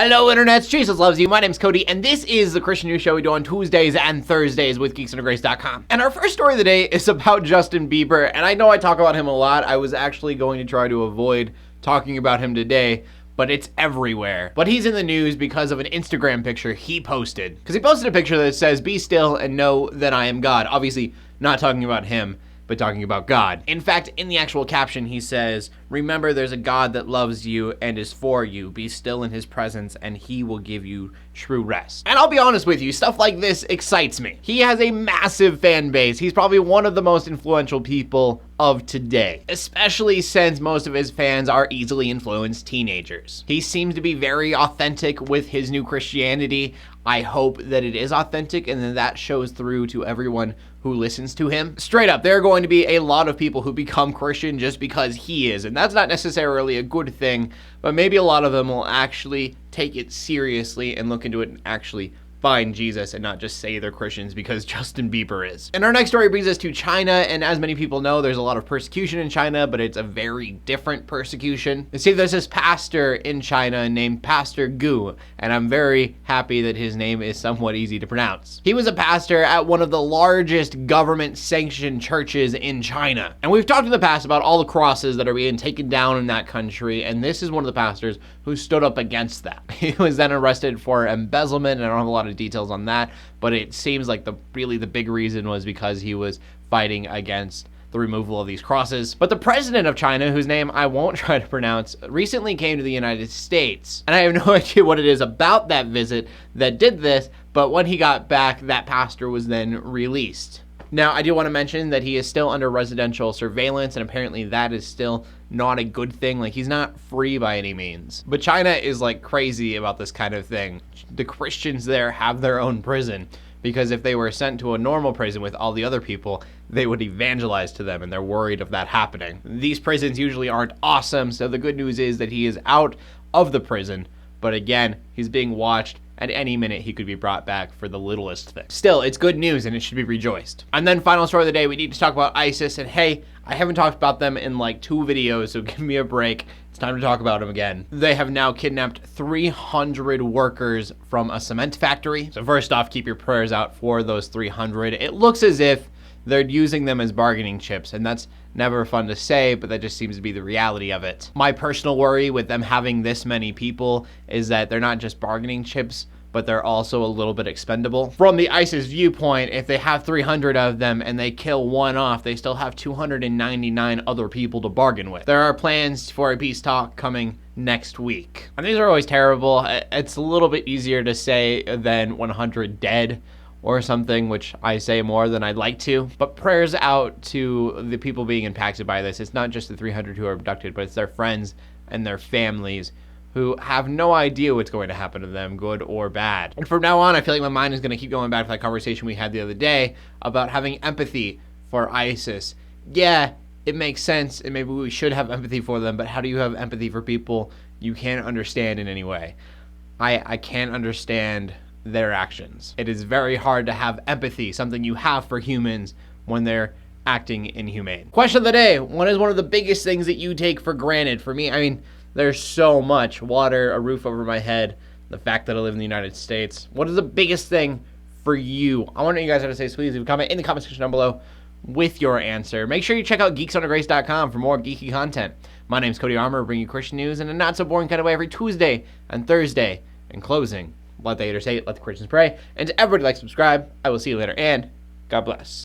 Hello internets, Jesus loves you. My name's Cody, and this is the Christian News Show we do on Tuesdays and Thursdays with geeksandgrace.com. And our first story of the day is about Justin Bieber, and I know I talk about him a lot. I was actually going to try to avoid talking about him today, but it's everywhere. But he's in the news because of an Instagram picture he posted. Because he posted a picture that says, "Be still and know that I am God." Obviously, not talking about him, but talking about God. In fact, in the actual caption, he says, "Remember, there's a God that loves you and is for you. Be still in his presence and he will give you true rest." And I'll be honest with you, stuff like this excites me. He has a massive fan base. He's probably one of the most influential people of today, especially since most of his fans are easily influenced teenagers. He seems to be very authentic with his new Christianity. I hope that it is authentic and that shows through to everyone who listens to him. Straight up, there are going to be a lot of people who become Christian just because he is, and that's not necessarily a good thing, but maybe a lot of them will actually take it seriously and look into it and actually find Jesus and not just say they're Christians because Justin Bieber is. And our next story brings us to China, and as many people know, there's a lot of persecution in China, but it's a very different persecution. You see, there's this pastor in China named Pastor Gu, and I'm very happy that his name is somewhat easy to pronounce. He was a pastor at one of the largest government-sanctioned churches in China. And we've talked in the past about all the crosses that are being taken down in that country, and this is one of the pastors who stood up against that. He was then arrested for embezzlement, and I don't have a lot of details on that, but it seems like the big reason was because he was fighting against the removal of these crosses. But the president of China, whose name I won't try to pronounce, recently came to the United States. And I have no idea what it is about that visit that did this, but when he got back, that pastor was then released. Now, I do want to mention that he is still under residential surveillance, and apparently that is still not a good thing. Like, he's not free by any means. But China is like crazy about this kind of thing. The Christians there have their own prison, because if they were sent to a normal prison with all the other people, they would evangelize to them, and they're worried of that happening. These prisons usually aren't awesome, so the good news is that he is out of the prison, but again, he's being watched. At any minute, he could be brought back for the littlest thing. Still, it's good news and it should be rejoiced. And then final story of the day, we need to talk about ISIS. And hey, I haven't talked about them in like 2 videos, so give me a break. It's time to talk about them again. They have now kidnapped 300 workers from a cement factory. So first off, keep your prayers out for those 300. It looks as if they're using them as bargaining chips, and that's never fun to say, but that just seems to be the reality of it. My personal worry with them having this many people is that they're not just bargaining chips, but they're also a little bit expendable. From the ISIS viewpoint, if they have 300 of them and they kill one off, they still have 299 other people to bargain with. There are plans for a peace talk coming next week. And these are always terrible. It's a little bit easier to say than 100 dead or something, which I say more than I'd like to. But prayers out to the people being impacted by this. It's not just the 300 who are abducted, but it's their friends and their families who have no idea what's going to happen to them, good or bad. And from now on, I feel like my mind is going to keep going back to that conversation we had the other day about having empathy for ISIS. Yeah, it makes sense, and maybe we should have empathy for them, but how do you have empathy for people you can't understand in any way? I can't understand their actions. It is very hard to have empathy, something you have for humans, when they're acting inhumane. Question of the day: what is one of the biggest things that you take for granted? For me, I mean, there's so much. Water, a roof over my head, the fact that I live in the United States. What is the biggest thing for you? I want to know you guys have to say, so please leave a comment in the comment section down below with your answer. Make sure you check out geeksandgrace.com for more geeky content. My name's Cody Armour, bringing you Christian news in a not so boring kind of way every Tuesday and Thursday. In closing, let the haters hate, let the Christians pray, and to everybody like, subscribe. I will see you later, and God bless.